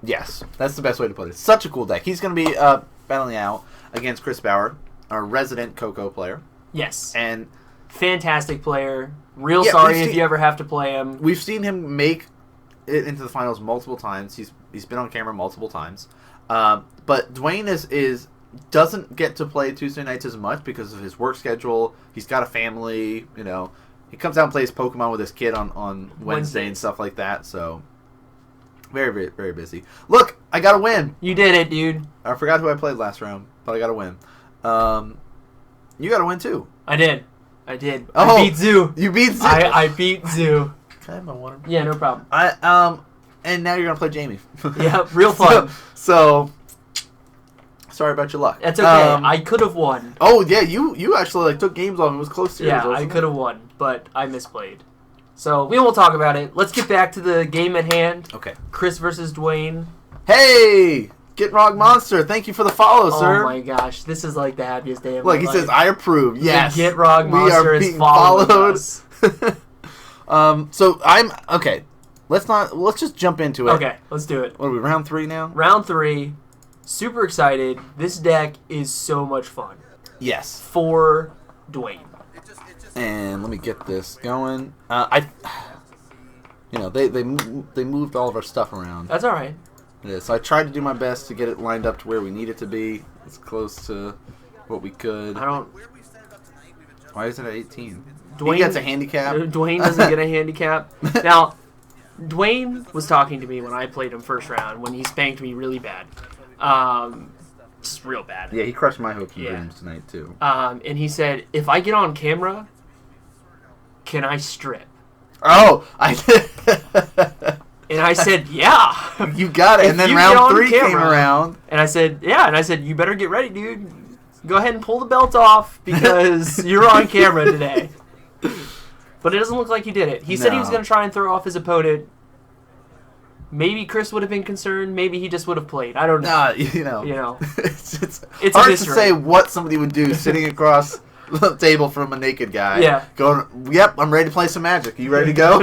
Yes, that's the best way to put it. Such a cool deck. He's going to be battling out against Chris Bauer, our resident Coco player. Yes. And fantastic player. Real sorry if you ever have to play him. We've seen him make it into the finals multiple times. He's been on camera multiple times. But Dwayne doesn't get to play Tuesday nights as much because of his work schedule. He's got a family, you know. He comes out and plays Pokemon with his kid on Wednesday and stuff like that. So very, very, very busy. Look, I got a win. You did it, dude. I forgot who I played last round, but I got a win. You got a win too. I did. Oh, I beat Zoo. You beat Zoo. I beat Zoo. Can I have my water? Yeah, no problem. And now you're gonna play Jamie. Yeah, real fun. So sorry about your luck. That's okay. I could have won. Oh yeah, you actually took games off and was close to yours. Yeah, I could have won, but I misplayed. So we won't talk about it. Let's get back to the game at hand. Okay. Chris versus Dwayne. Hey, Get Rog Monster, thank you for the follow, sir. Oh my gosh, this is like the happiest day of my life. Look, he says, I approve. Yes. The Get Rog Monster is following us. So okay. Let's just jump into it. Okay, let's do it. What are we, round 3 now? Round 3. Super excited. This deck is so much fun. Yes. For Dwayne. And let me get this going. They moved all of our stuff around. That's all right. Yeah, so I tried to do my best to get it lined up to where we need it to be, as close to what we could. Why is it at 18? Dwayne he gets a handicap. Dwayne doesn't get a handicap. Now, Dwayne was talking to me when I played him first round when he spanked me really bad. Just real bad. Yeah, he crushed my hopes and dreams tonight too. And he said, if I get on camera, can I strip? Oh, I did. And I said, yeah. You got it. And then round 3 came around. And I said, yeah. And I said, you better get ready, dude. Go ahead and pull the belt off because you're on camera today. But it doesn't look like he did it. He said he was going to try and throw off his opponent. Maybe Chris would have been concerned. Maybe he just would have played. I don't know. You know. It's hard to say what somebody would do sitting across the table from a naked guy. Yeah. Going, yep, I'm ready to play some Magic. Are you ready to go?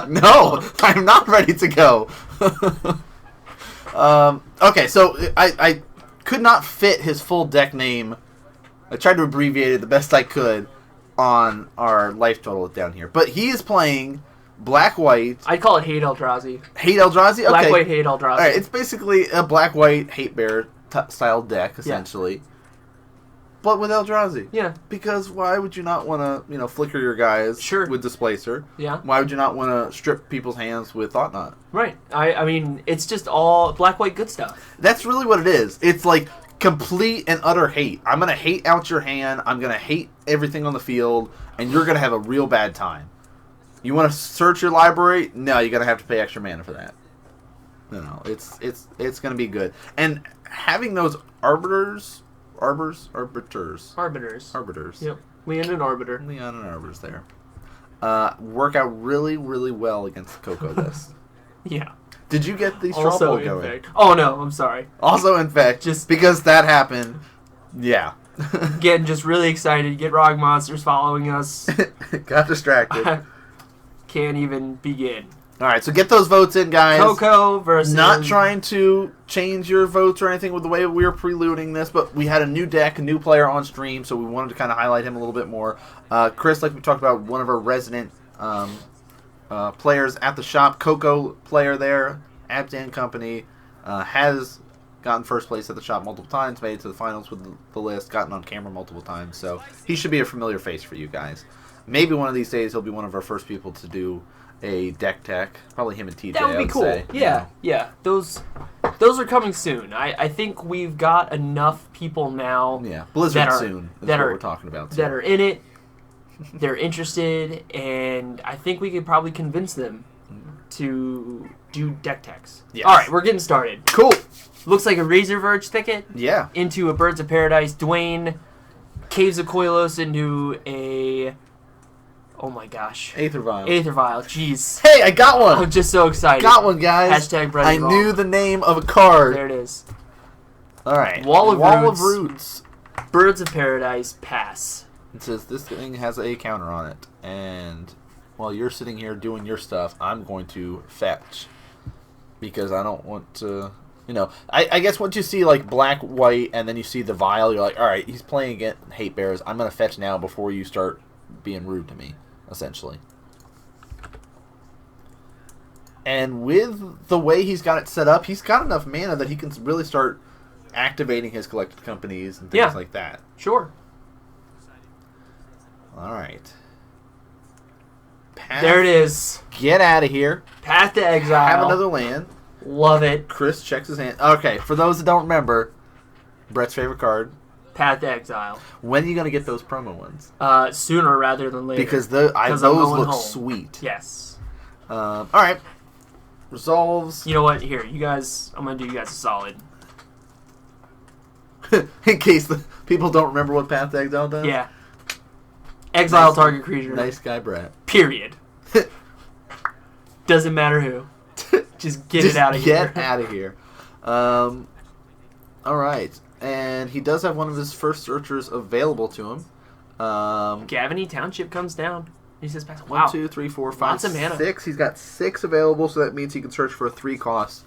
No, I'm not ready to go. Okay, so I could not fit his full deck name. I tried to abbreviate it the best I could on our life total down here. But he is playing black-white. I'd call it Hate Eldrazi. Hate Eldrazi? Okay. Black-white Hate Eldrazi. All right, it's basically a black-white Hate Bear style deck, essentially. Yeah. But with Eldrazi. Yeah. Because why would you not want to, flicker your guys with Displacer? Yeah. Why would you not want to strip people's hands with Thought Knot? Right. I mean, it's just all black-white good stuff. That's really what it is. It's like complete and utter hate. I'm going to hate out your hand. I'm going to hate everything on the field. And you're going to have a real bad time. You want to search your library? No, you're going to have to pay extra mana for that. No, it's going to be good. And having those arbiters. Yep. Leon and Arbiter there. Work out really, really well against the Coco list. Yeah. Did you get the straw poll going? Infect. Oh no, I'm sorry. Also infect. Just because that happened. Yeah. Getting just really excited. Get Rog Monsters following us. Got distracted. Can't even begin. All right, so get those votes in, guys. Coco versus... Not trying to change your votes or anything with the way we were preluding this, but we had a new deck, a new player on stream, so we wanted to kind of highlight him a little bit more. Chris, like we talked about, one of our resident players at the shop, Coco player there, Abzan Company, has gotten first place at the shop multiple times, made it to the finals with the list, gotten on camera multiple times, so he should be a familiar face for you guys. Maybe one of these days he'll be one of our first people to do a deck tech. Probably him and TJ. That would be cool. Say, yeah. Those are coming soon. I think we've got enough people now. Yeah, Blizzard soon is what we're talking about. That are in it. They're interested, and I think we could probably convince them to do deck techs. Yes. All right, we're getting started. Cool. Looks like a Razor Verge thicket. Yeah. Into a Birds of Paradise. Dwayne Caves of Koilos into a... Oh my gosh. Aether Vial. Jeez. Hey, I got one. I'm just so excited. Got one, guys. Hashtag bread I knew the name of a card. There it is. All right. Wall of Roots. Birds of Paradise. Pass. It says this thing has a counter on it. And while you're sitting here doing your stuff, I'm going to fetch. because I don't want to. I guess once you see like black, white, and then you see the Vial, you're like, all right, he's playing against Hate Bears. I'm gonna fetch now before you start being rude to me, essentially. And with the way he's got it set up, he's got enough mana that he can really start activating his collected companies and things like that. Sure. All right. There it is. Get out of here. Path to Exile. Have another land. Love it. Chris checks his hand. Okay, for those that don't remember, Brett's favorite card. Path to Exile. When are you going to get those promo ones? Sooner rather than later. Because those look home. Sweet. Yes. All right. Resolves. You know what? Here, you guys. I'm going to do you guys a solid. In case the people don't remember what Path to Exile does? Yeah. Exile target creature. Nice guy, Brett. Period. Doesn't matter who. Just get it out of here. Get out of here. All right. And he does have one of his first searchers available to him. Gavany Township comes down. He says, wow. 1, 2, 3, 4, 5, Lots of mana. 6. He's got 6 available, so that means he can search for a 3 cost,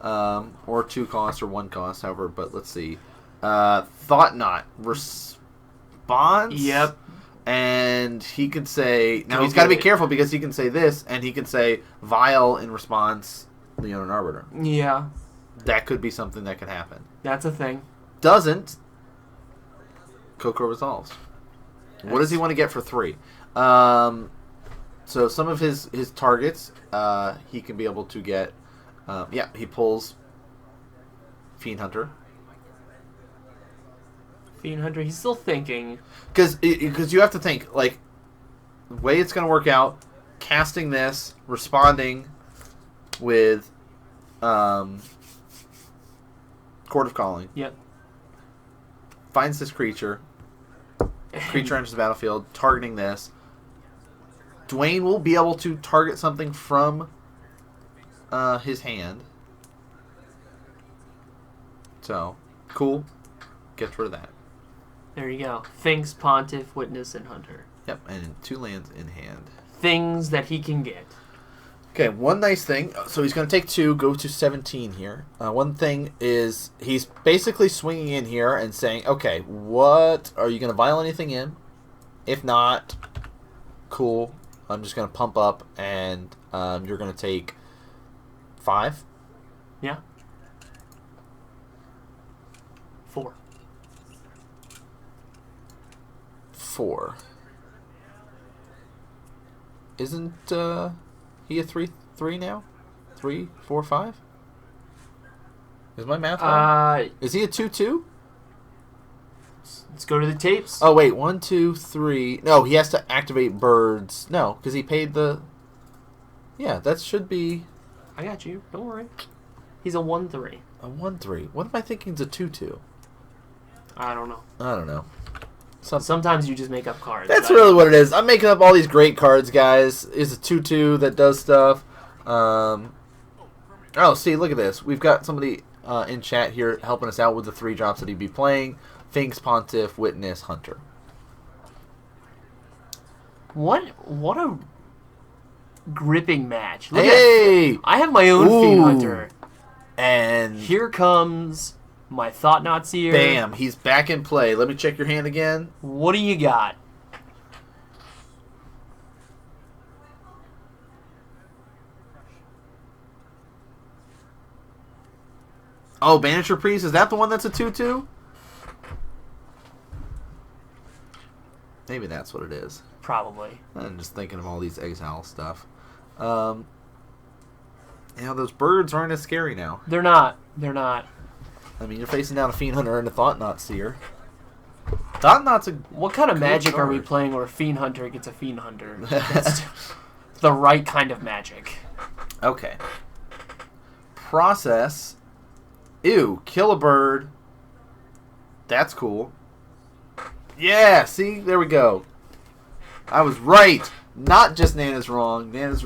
or 2 cost, or 1 cost, however. But let's see. Thought Knot response. Yep. And he could say, now he's got to be careful because he can say this, and he can say Vial in response, Leonin Arbiter. Yeah. That could be something that could happen. That's a thing. Doesn't. Coco resolves. What does he want to get for 3? So some of his targets, he can be able to get. He pulls Fiend Hunter. Fiend Hunter. He's still thinking. Because you have to think, like, the way it's going to work out, casting this, responding with Court of Calling. Yep. Finds this creature. Creature enters the battlefield, targeting this. Dwayne will be able to target something from his hand. So, cool. Gets rid of that. There you go. Things, Pontiff, Witness, and Hunter. Yep, and 2 lands in hand. Things that he can get. Okay, one nice thing. So he's going to take 2, go to 17 here. One thing is he's basically swinging in here and saying, okay, what are you going to vial anything in? If not, cool. I'm just going to pump up, and you're going to take 5. Yeah. 4. 4. Isn't he a 3/3 now? 3, 4, 5? Is my math wrong? Is he a 2/2? Let's go to the tapes. Oh wait, 1, 2, 3. No, he has to activate birds. No, because he paid the. Yeah, that should be. I got you. Don't worry. He's a 1/3. A 1/3. What am I thinking? Is a 2/2? I don't know. I don't know. Sometimes you just make up cards. That's really what it is. I'm making up all these great cards, guys. It's a 2/2 that does stuff. Oh, see, look at this. We've got somebody in chat here helping us out with the 3 drops that he'd be playing. Finks, Pontiff, Witness, Hunter. What a gripping match. Look hey! I have my own Fiend Hunter. And here comes my Thought Knot Seer. Bam, he's back in play. Let me check your hand again. What do you got? Oh, Banisher Priest, is that the one that's a 2/2? Maybe that's what it is. Probably. I'm just thinking of all these exile stuff. Those birds aren't as scary now. They're not. They're not. I mean, you're facing down a Fiend Hunter and a Thought Knot Seer. Thought Knot's a What kind of magic are we playing where Fiend Hunter gets a Fiend Hunter? That's the right kind of magic. Okay. Process. Ew, kill a bird. That's cool. Yeah, see? There we go. I was right. Not just Nana's wrong. Nana's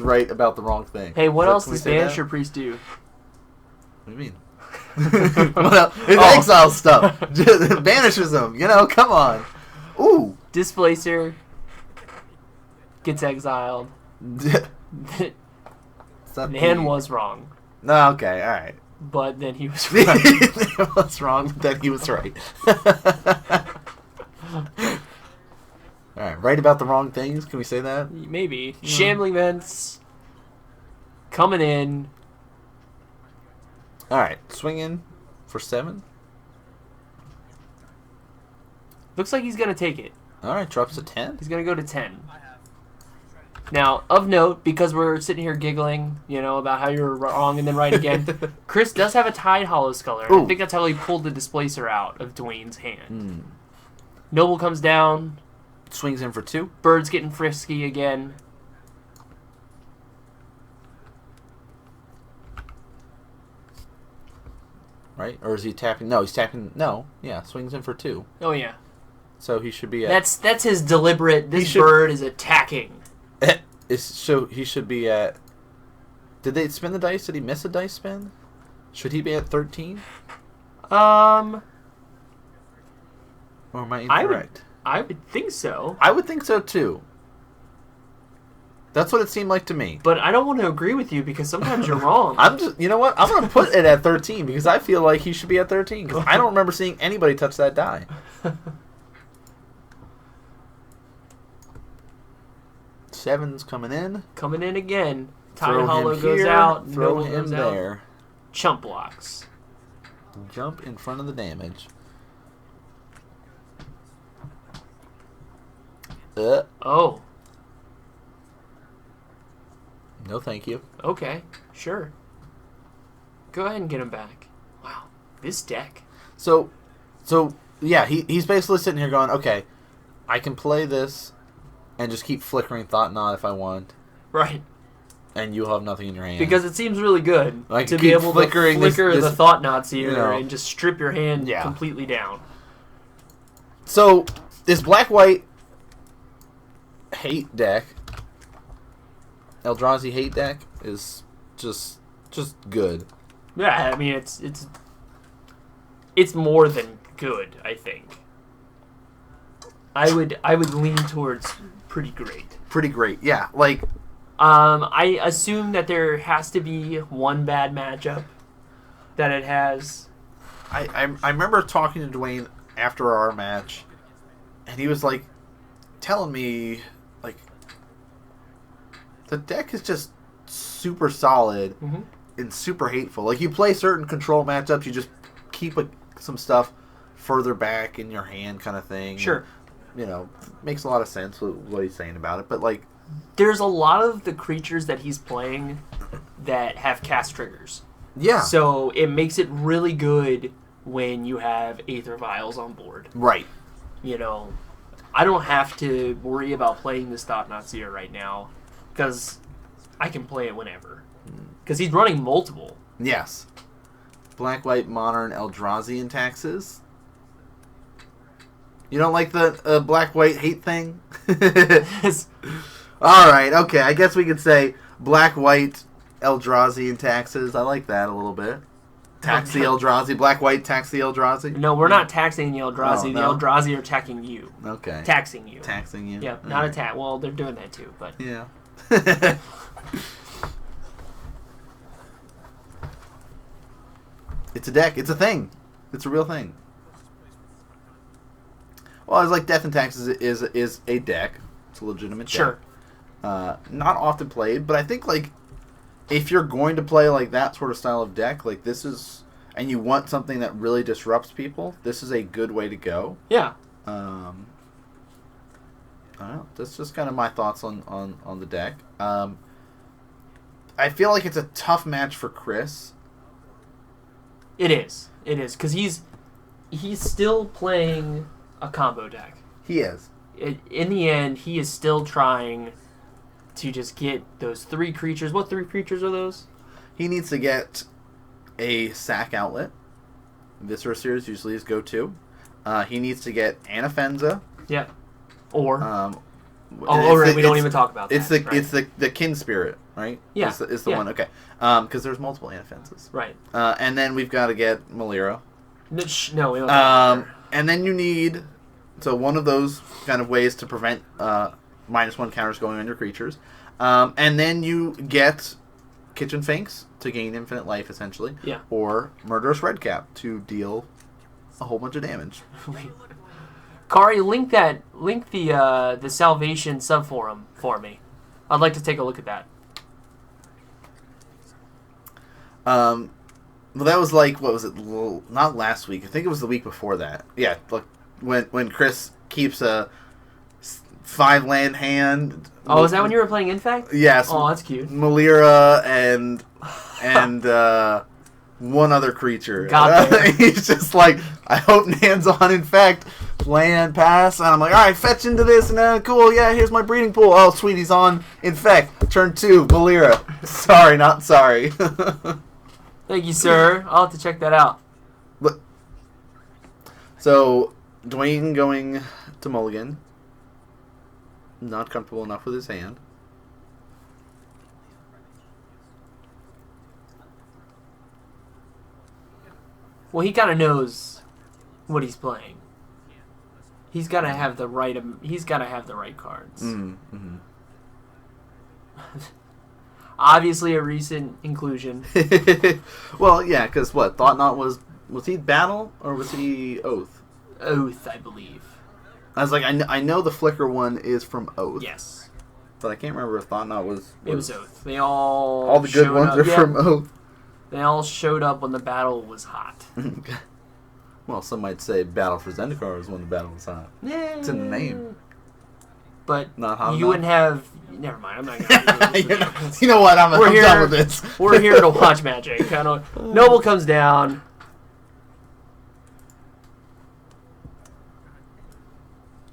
right about the wrong thing. Hey, what else does Banisher Priest do? What do you mean? Well, it's exile stuff. Just banishes them. Come on. Ooh. Displacer gets exiled. Nan was wrong. No, okay, all right. But then he was right. Nan was wrong, but then he was right. All right, right about the wrong things. Can we say that? Maybe. Shambling Vents coming in. All right, swinging for 7. Looks like he's going to take it. All right, drops to 10. He's going to go to 10. Now, of note, because we're sitting here giggling, about how you're wrong and then right again, Chris does have a Tide Hollow Sculler. I think that's how he pulled the Displacer out of Dwayne's hand. Noble comes down. Swings in for 2. Bird's getting frisky again. Right? Or is he tapping? No, he's tapping. No. Yeah, swings in for 2. Oh, yeah. So he should be at... That's his deliberate... This bird is attacking. So he should be at... Did they spin the dice? Did he miss a dice spin? Should he be at 13? Or am I incorrect? I would think so. I would think so, too. That's what it seemed like to me. But I don't want to agree with you because sometimes you're wrong. You know what? I'm going to put it at 13 because I feel like he should be at 13 because I don't remember seeing anybody touch that die. Seven's coming in. Coming in again. Tide Hollow goes out. Throw him there. Chump blocks. Jump in front of the damage. Oh. No, thank you. Okay, sure. Go ahead and get him back. Wow, this deck. So yeah, he's basically sitting here going, okay, I can play this and just keep flickering Thought Knot if I want. Right. And you'll have nothing in your hand. Because it seems really good like to be able to flicker this, the Thought Knots here and just strip your hand completely down. So, this black-white hate deck, Eldrazi hate deck, is just good. Yeah, I mean, it's more than good, I think. I would lean towards pretty great. Pretty great, yeah. Like, I assume that there has to be one bad matchup that it has. I remember talking to Dwayne after our match, and he was like telling me like the deck is just super solid and super hateful. Like you play certain control matchups, you just keep some stuff further back in your hand, kind of thing. Sure, makes a lot of sense with what he's saying about it. But like, there's a lot of the creatures that he's playing that have cast triggers. Yeah. So it makes it really good when you have Aether Vials on board. Right. I don't have to worry about playing this Thought Knot Seer right now because I can play it whenever. Because he's running multiple. Yes. Black, white, modern, Eldrazi, and taxes. You don't like the black, white hate thing? All right, okay. I guess we could say black, white, Eldrazi, and taxes. I like that a little bit. Tax the Eldrazi. Black, white, tax the Eldrazi. No, we're not taxing the Eldrazi. No. The Eldrazi are attacking you. Okay. Taxing you. Taxing you. Yeah, not attack. Well, they're doing that too, but... Yeah. It's a deck. It's a thing. It's a real thing. Well, it's like Death and Taxes is a deck. It's a legitimate deck. Sure. Not often played, but I think like if you're going to play like that sort of style of deck, like this is, and you want something that really disrupts people, this is a good way to go. Yeah. I don't know. That's just kind of my thoughts on the deck. I feel like it's a tough match for Chris. It is, because he's still playing a combo deck. He is. In the end, he is still trying to just get those 3 creatures. What 3 creatures are those? He needs to get a sack outlet. Viscera Seers usually is go-to. He needs to get Anafenza. Yeah. Or... right, we don't even talk about that. It's the kin spirit, right? Yeah. Is the one, okay. Because there's multiple Anafenzas. Right. And then we've got to get Malira. No, we don't talk about her. And then you need... So one of those kind of ways to prevent -1 counters going on your creatures. And then you get Kitchen Finks to gain infinite life, essentially. Yeah. Or Murderous Redcap to deal a whole bunch of damage. Kari, link the Salvation subforum for me. I'd like to take a look at that. Well, that was like, what was it? Not last week. I think it was the week before that. Yeah, look, when Chris keeps a 5-land hand. Oh, is that when you were playing Infect? Yes. Oh, that's cute. Malira and one other creature. He's just like, I hope Nan's on Infect. Land, pass. And I'm like, alright, fetch into this. And cool, yeah, here's my breeding pool. Oh, sweet, he's on Infect. Turn 2, Malira. Sorry, not sorry. Thank you, sir. I'll have to check that out. So, Dwayne going to Mulligan. Not comfortable enough with his hand. Well, he kind of knows what he's playing. He's got to have the right. He's got to have the right cards. Mm-hmm. Obviously, a recent inclusion. Well, yeah, because what? Thought Knot was he Battle or was he Oath? Oath, I believe. I was like, I know the Flicker one is from Oath. Yes. But I can't remember if Thought Knot was... It was Oath. They all... All the good ones are from Oath. They all showed up when the battle was hot. Well, some might say Battle for Zendikar is when the battle was hot. Yeah. It's in the name. But not hot you enough? wouldn't have... Never mind, I'm not going to... You know what? I'm done with this. We're here to watch Magic. Noble comes down.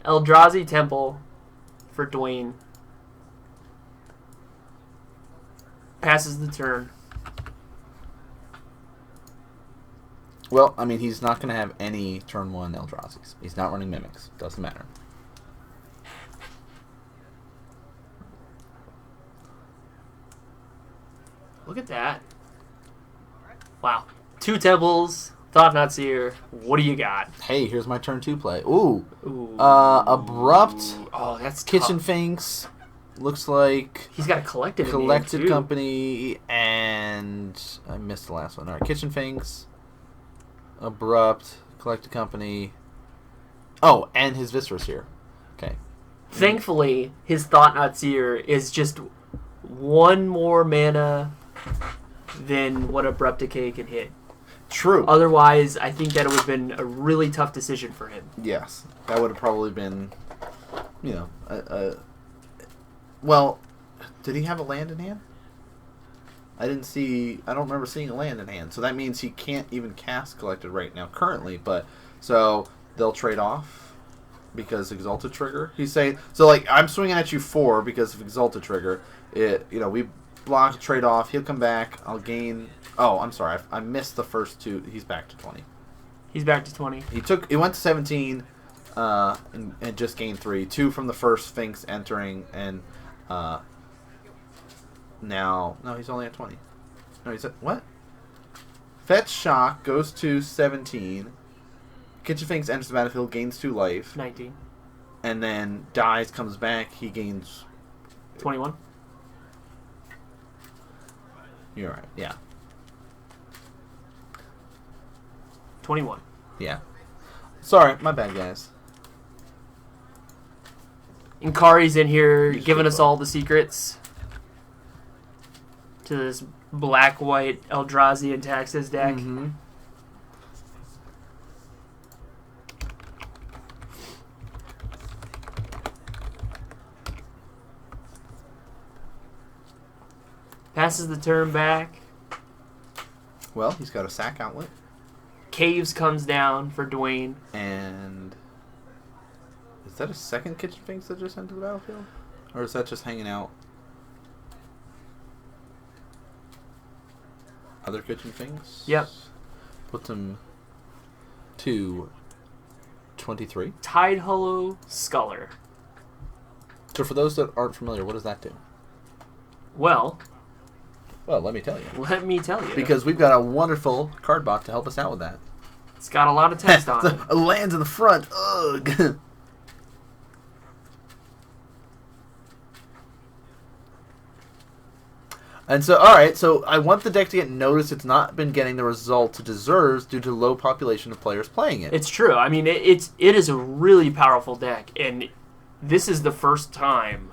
Eldrazi Temple for Dwayne. Passes the turn. Well, I mean, he's not going to have any turn 1 Eldrazi's. He's not running Mimics. Doesn't matter. Look at that. Wow. 2 Temples. Thought Not Seer. What do you got? Hey, here's my turn 2 play. Ooh. Ooh. Abrupt. Oh, that's Kitchen tough. Finks. Looks like... He's got a collected Company, and... I missed the last one. Alright, Kitchen Finks. Abrupt. Collected Company. Oh, and his Viscerous here. Okay. Thankfully, his Thought Not Seer is just 1 more mana than what Abrupt Decay can hit. True. Otherwise, I think that it would have been a really tough decision for him. Yes. That would have probably been, well, did he have a land in hand? I don't remember seeing a land in hand. So that means he can't even cast Collected right now currently, but so they'll trade off because Exalted Trigger. He's saying, so like I'm swinging at you 4 because of Exalted Trigger. We block, trade off, he'll come back, I'll gain. Oh, I'm sorry. I missed the first 2. He's back to 20. He's back to 20. He went to 17 and just gained 3. 2 from the first Sphinx entering, and now... No, he's only at 20. No, he's at... What? Fetch Shock goes to 17. Kitchen Sphinx enters the battlefield, gains 2 life. 19. And then dies, comes back, he gains... 21. You're right, yeah. 21. Yeah. Sorry, my bad, guys. And Kari's in here giving us all the secrets to this black-white Eldrazi and Taxes deck. Mm-hmm. Passes the turn back. Well, he's got a sack outlet. Caves comes down for Dwayne. And is that a second Kitchen Finks that just entered the battlefield? Or is that just hanging out? Other Kitchen Finks? Yep. Put them to 23. Tide Hollow Sculler. So for those that aren't familiar, what does that do? Well, let me tell you. let me tell you. Because we've got a wonderful card bot to help us out with that. It's got a lot of text on it. Lands in the front. Ugh. And so, all right, so I want the deck to get noticed. It's not been getting the results it deserves due to low population of players playing it. It's true. I mean, it is a really powerful deck, and this is the first time.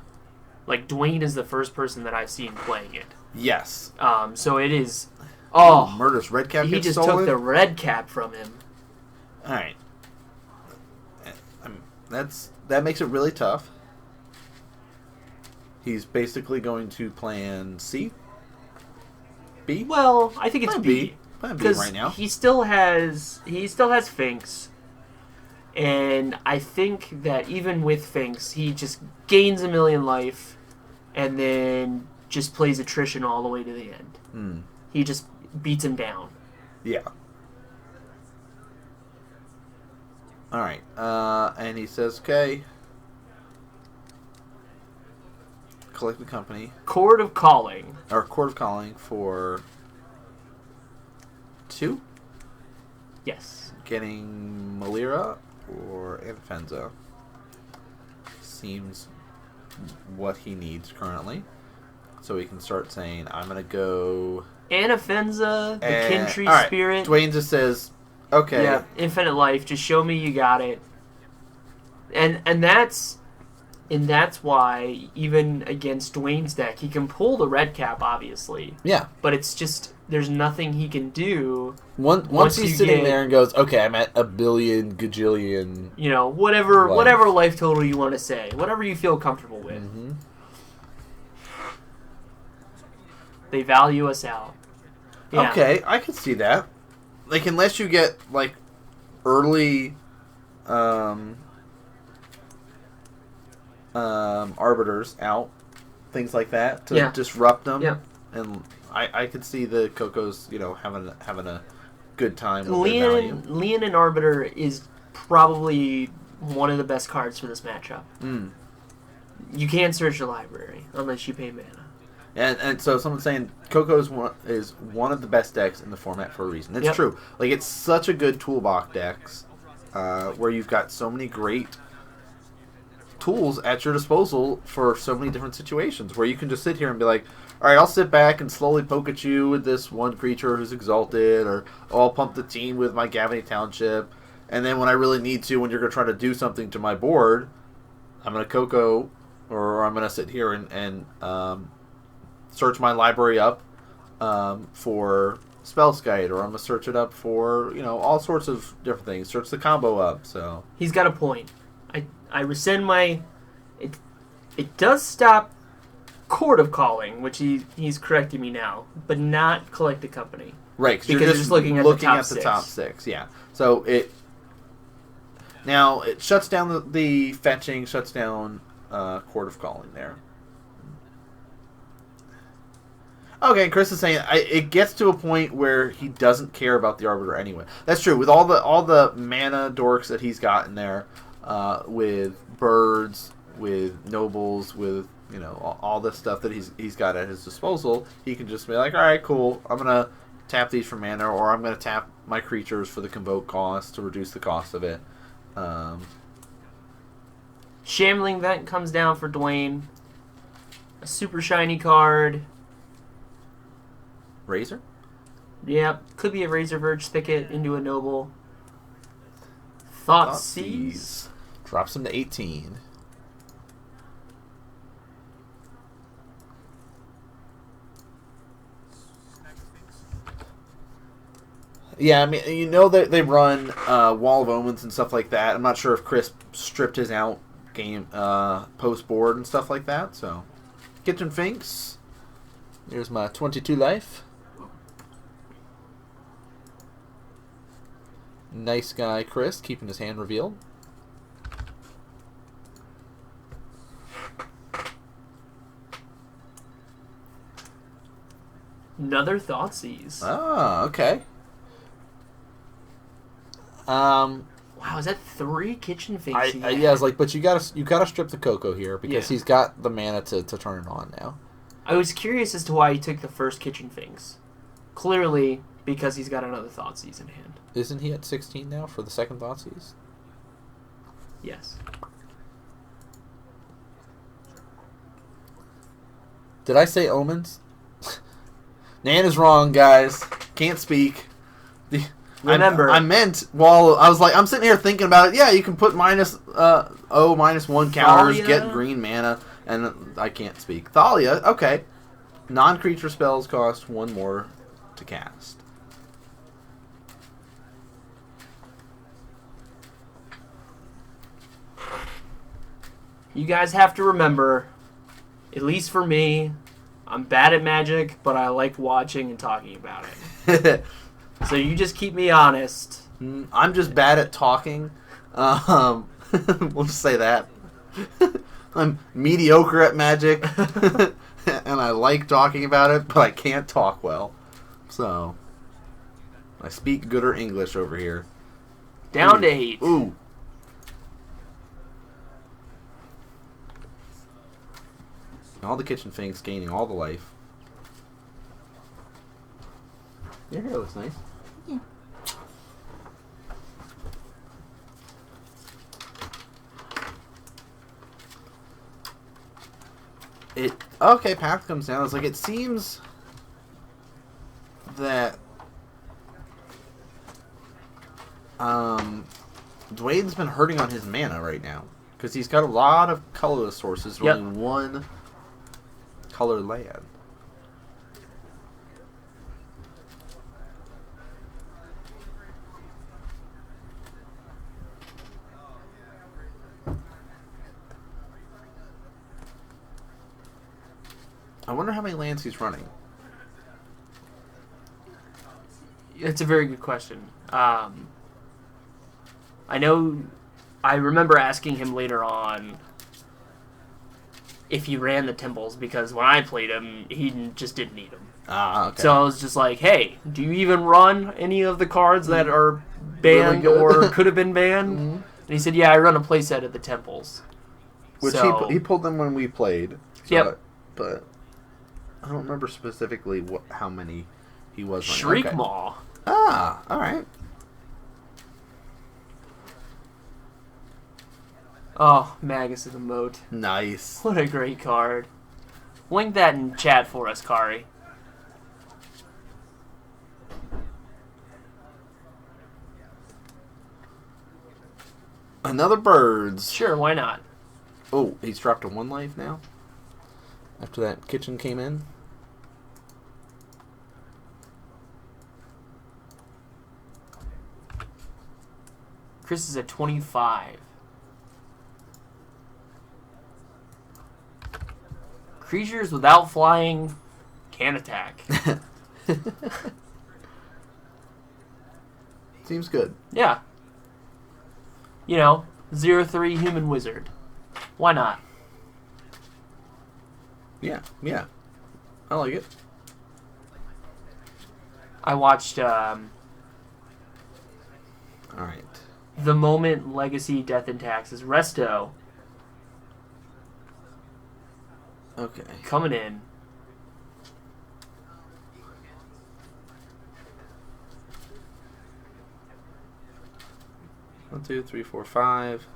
Like, Dwayne is the first person that I've seen playing it. Yes. So it is. Oh, Murderous red cap. He just took the red cap from him. All right. That makes it really tough. He's basically going to plan C. B. Well, I think it's B. Plan B right now. He still has Finks, and I think that even with Finks, he just gains a million life, and then just plays attrition all the way to the end. He just beats him down. Yeah. All right. And he says, okay. Collect the company. Chord of Calling. Or Chord of Calling for 2? Yes. Getting Malira or Anfenza. Seems what he needs currently. So he can start saying, I'm going to go... Anafenza, the Kintry right. Spirit. Dwayne just says, okay. Yeah, infinite life. Just show me you got it. And that's why, even against Dwayne's deck, he can pull the red cap, obviously. Yeah. But it's just, there's nothing he can do. Once he's sitting there and goes, okay, I'm at a billion, gajillion... You know, whatever life total you want to say. Whatever you feel comfortable with. Mm-hmm. They value us out. Yeah. Okay, I can see that. Like, unless you get, like, early... arbiters out, things like that to disrupt them. Yeah. And I could see the Cocos, having a good time with their value. Leon and Arbiter is probably one of the best cards for this matchup. You can't search your library unless you pay mana. And so someone's saying Coco is one of the best decks in the format for a reason. It's true. Like, it's such a good toolbox decks where you've got so many great tools at your disposal for so many different situations where you can just sit here and be like, all right, I'll sit back and slowly poke at you with this one creature who's exalted, or I'll pump the team with my Gavany Township, and then when I really need to, when you're going to try to do something to my board, I'm going to Coco, or I'm going to sit here and search my library up for Spellskite, or I'm going to search it up for, all sorts of different things. Search the combo up, so... He's got a point. I rescind my... It does stop Chord of Calling, which he's correcting me now, but not Collect the Company. Right, because you're just looking at the top six. Yeah. So it shuts down the fetching, shuts down Chord of Calling there. Okay, Chris is saying it gets to a point where he doesn't care about the Arbiter anyway. That's true. With all the mana dorks that he's got in there, with birds, with nobles, with all this stuff that he's got at his disposal, he can just be like, all right, cool, I'm gonna tap these for mana, or I'm gonna tap my creatures for the convoke cost to reduce the cost of it. Shambling Vent comes down for Dwayne. A super shiny card. Razor? Yeah, could be a Razor Verge Thicket into a Noble. Thoughtseize. Drops him to 18. Yeah, I mean, they run Wall of Omens and stuff like that. I'm not sure if Chris stripped his out game post board and stuff like that. So, Kitchen Finks. Here's my 22 life. Nice guy, Chris, keeping his hand revealed. Another Thoughtseize. Oh, okay. Wow, is that 3 Kitchen Finks? Yeah, it's like, but you gotta strip the Coco here because he's got the mana to turn it on now. I was curious as to why he took the first Kitchen Finks. Clearly, because he's got another Thoughtseize in hand. Isn't he at 16 now for the second Thoughtseize? Yes. Did I say Omens? Nan is wrong, guys. Can't speak. Remember, I meant, well, I was like, I'm sitting here thinking about it. Yeah, you can put -1 counters, Thalia? get green mana, and I can't speak. Thalia, okay. Non-creature spells cost 1 more to cast. you guys have to remember, at least for me, I'm bad at Magic, but I like watching and talking about it. So you just keep me honest. I'm just bad at talking. We'll just say that. I'm mediocre at Magic, and I like talking about it, but I can't talk well. So, I speak gooder English over here. Down to 8. Ooh. All the kitchen things gaining all the life. Your hair looks nice. Yeah. Okay, path comes down. It's like it seems that Dwayne's been hurting on his mana right now because he's got a lot of colorless sources, Yep. only 1 color land. I wonder how many lands he's running. It's a very good question. I remember asking him later on if he ran the temples, because when I played him, he just didn't need them. Ah, okay. So I was just like, hey, do you even run any of the cards that are banned Really good. or could have been banned? Mhm. And he said, yeah, I run a playset at the temples. Which So- he pulled them when we played. So Yep. But I don't remember specifically how many he was running. Shriek Okay. Maw. Ah, all right. Oh, Magus in the Moat. Nice. What a great card. Link that in chat for us, Kari. Another birds. Sure, why not? Oh, he's dropped to 1 life now? After that kitchen came in? Chris is at 25. Creatures without flying can attack. Seems good. Yeah. 0/3 human wizard. Why not? Yeah. I like it. I watched All right. The Moment Legacy Death and Taxes Resto Okay. coming in. One, 2, 3, 4, 5.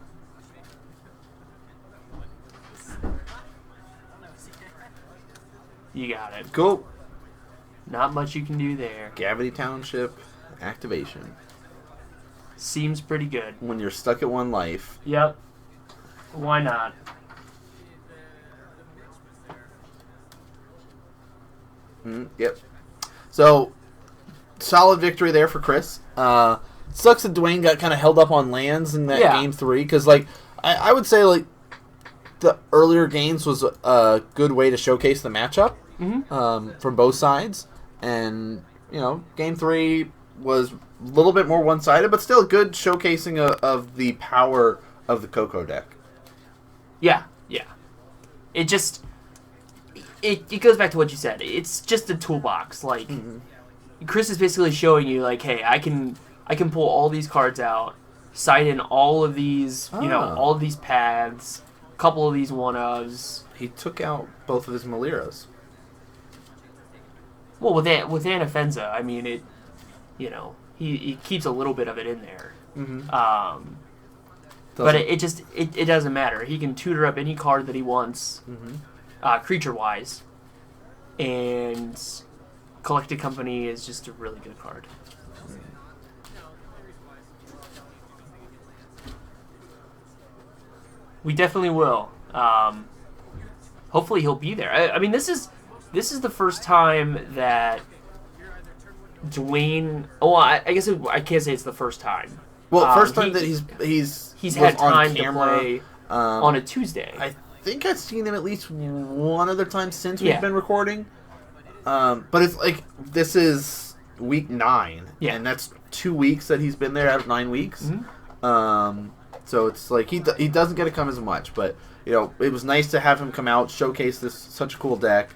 You got it. Cool. Not much you can do there. Gavity Township activation. Seems pretty good. When you're stuck at 1 life. Yep. Why not? Yep. So, solid victory there for Chris. Sucks that Dwayne got kind of held up on lands in that game 3, because I would say the earlier games was a good way to showcase the matchup from both sides, and game 3 was a little bit more one-sided, but still a good showcasing of the power of the Coco deck. Yeah. It goes back to what you said. It's just a toolbox. Chris is basically showing you, hey, I can pull all these cards out, cite in all of these, all of these paths, a couple of these one-ofs. He took out both of his Maliras. Well, with Anafenza, I mean, he keeps a little bit of it in there. Mm-hmm. But it doesn't matter. He can tutor up any card that he wants, creature-wise. and Collected Company is just a really good card. We definitely will. Hopefully he'll be there. I mean, this is the first time that Dwayne. Oh, I guess I can't say it's the first time. Well, first time that he's had time to camera, play on a Tuesday. I think I've seen him at least one other time since we've been recording. But it's like this is week 9, and that's 2 weeks that he's been there out of 9 weeks. Mm-hmm. So it's like he doesn't get to come as much, but it was nice to have him come out, showcase this such a cool deck,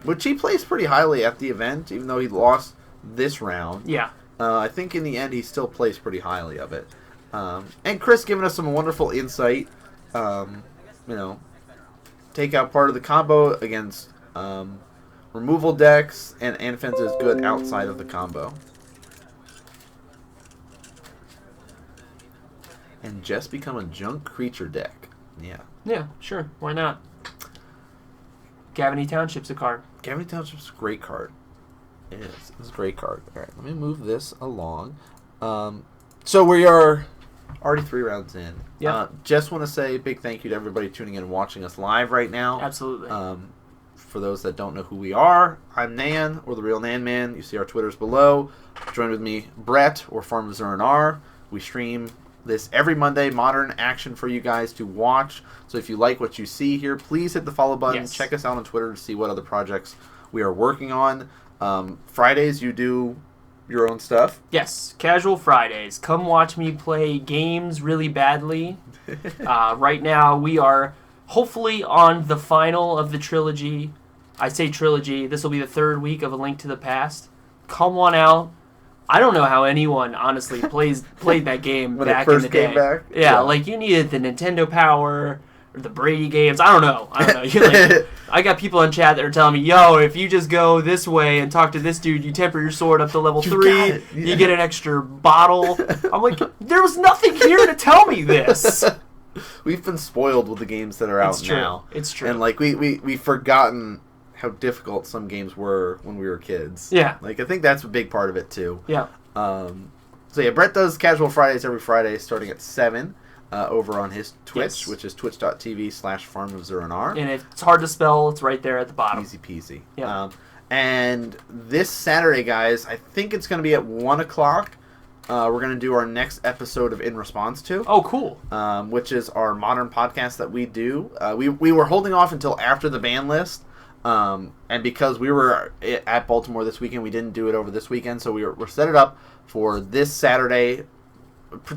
which he plays pretty highly at the event, even though he lost this round. Yeah. I think in the end he still plays pretty highly of it. And Chris giving us some wonderful insight. Take out part of the combo against removal decks, and Anfenza is good outside of the combo. And just become a junk creature deck. Yeah. Yeah, sure. Why not? Gavany Township's a card. Gavany Township's a great card. It is. It's a great card. All right, let me move this along. So we are already 3 rounds in. Yeah. Just want to say a big thank you to everybody tuning in and watching us live right now. Absolutely. For those that don't know who we are, I'm Nan, or the real NanMan. You see our Twitters below. Join with me, Brett, or Farm of Zuranar. We stream this every Monday, modern action for you guys to watch. So if you like what you see here, please hit the follow button. Yes. Check us out on Twitter to see what other projects we are working on. Fridays, you do your own stuff. Yes, Casual Fridays. Come watch me play games really badly. Right now, we are hopefully on the final of the trilogy. I say trilogy. This will be the 3rd week of A Link to the Past. Come on out. I don't know how anyone honestly played that game when back it first in the day. came back? Yeah, like you needed the Nintendo Power or the Brady games. I don't know. You're like, I got people in chat that are telling me, yo, if you just go this way and talk to this dude, you temper your sword up to level 3, you get an extra bottle. I'm like, there was nothing here to tell me this. We've been spoiled with the games that are out now. It's true. And like we've forgotten how difficult some games were when we were kids. Yeah. Like I think that's a big part of it too. Yeah. So yeah, Brett does Casual Fridays every Friday starting at 7 over on his Twitch, which is twitch.tv/farmofzuranar. And if it's hard to spell, it's right there at the bottom. Easy peasy. Yeah. And this Saturday, guys, I think it's going to be at 1 o'clock. We're going to do our next episode of In Response To. Oh, cool. Which is our modern podcast that we do. We were holding off until after the ban list. And because we were at Baltimore this weekend, we didn't do it over this weekend. So we're set it up for this Saturday,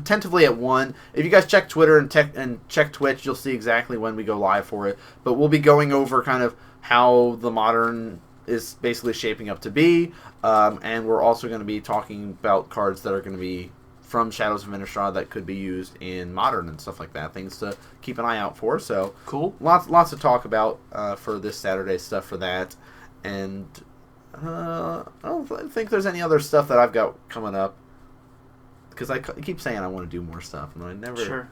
tentatively at 1. If you guys check Twitter and check Twitch, you'll see exactly when we go live for it. But we'll be going over kind of how the modern is basically shaping up to be. And we're also going to be talking about cards that are going to be from Shadows of Innistrad that could be used in Modern and stuff like that. Things to keep an eye out for. So cool. Lots to talk about for this Saturday stuff for that. And I don't think there's any other stuff that I've got coming up. Because I keep saying I want to do more stuff, and I never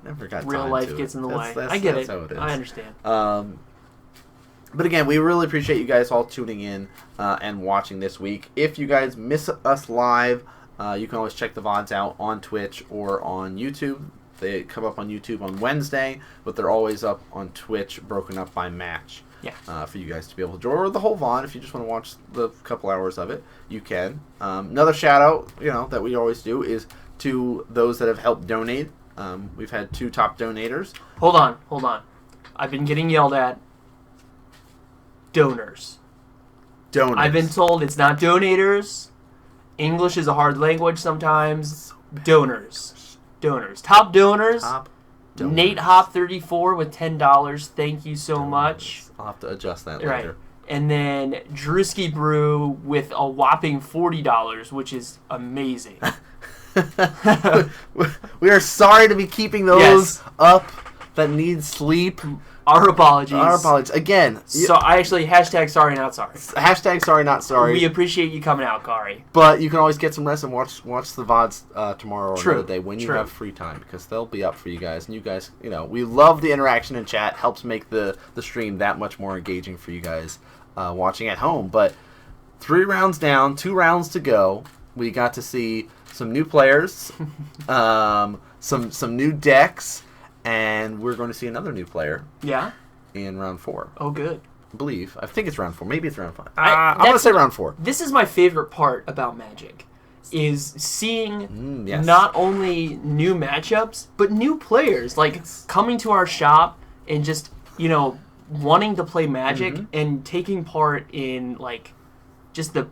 got time to. Real life gets in the way. I get it. How it is. I understand. But again, we really appreciate you guys all tuning in and watching this week. If you guys miss us live, you can always check the VODs out on Twitch or on YouTube. They come up on YouTube on Wednesday, but they're always up on Twitch, broken up by match. Yeah. For you guys to be able to enjoy, or the whole VOD if you just want to watch the couple hours of it, you can. Another shout out, that we always do is to those that have helped donate. We've had 2 top donators. Hold on. I've been getting yelled at. Donors. I've been told it's not donators. English is a hard language sometimes. Donors. Top donors. Nate Hop 34 with $10. Thank you so much. I'll have to adjust that right. later. And then Drewski Brew with a whopping $40, which is amazing. We are sorry to be keeping those up that need sleep. Our apologies. Again. So I actually #sorry not sorry. #sorry not sorry. We appreciate you coming out, Kari. But you can always get some rest and watch the VODs tomorrow or another day when you have free time, because they'll be up for you guys. And you guys, we love the interaction in chat. Helps make the stream that much more engaging for you guys. watching at home. But 3 rounds down, 2 rounds to go. We got to see some new players, some new decks, and we're going to see another new player. Yeah. In round 4. Oh, good. I believe. I think it's round 4. Maybe it's round 5. I'm going to say round 4. This is my favorite part about Magic, is seeing yes. not only new matchups, but new players, like coming to our shop and just, wanting to play Magic and taking part in, like, just a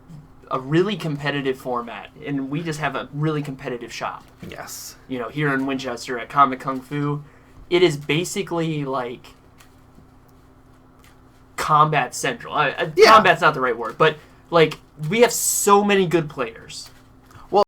really competitive format. And we just have a really competitive shop. Yes. Here in Winchester at Comic Kung Fu. It is basically, like, combat central. Combat's not the right word, but, like, we have so many good players.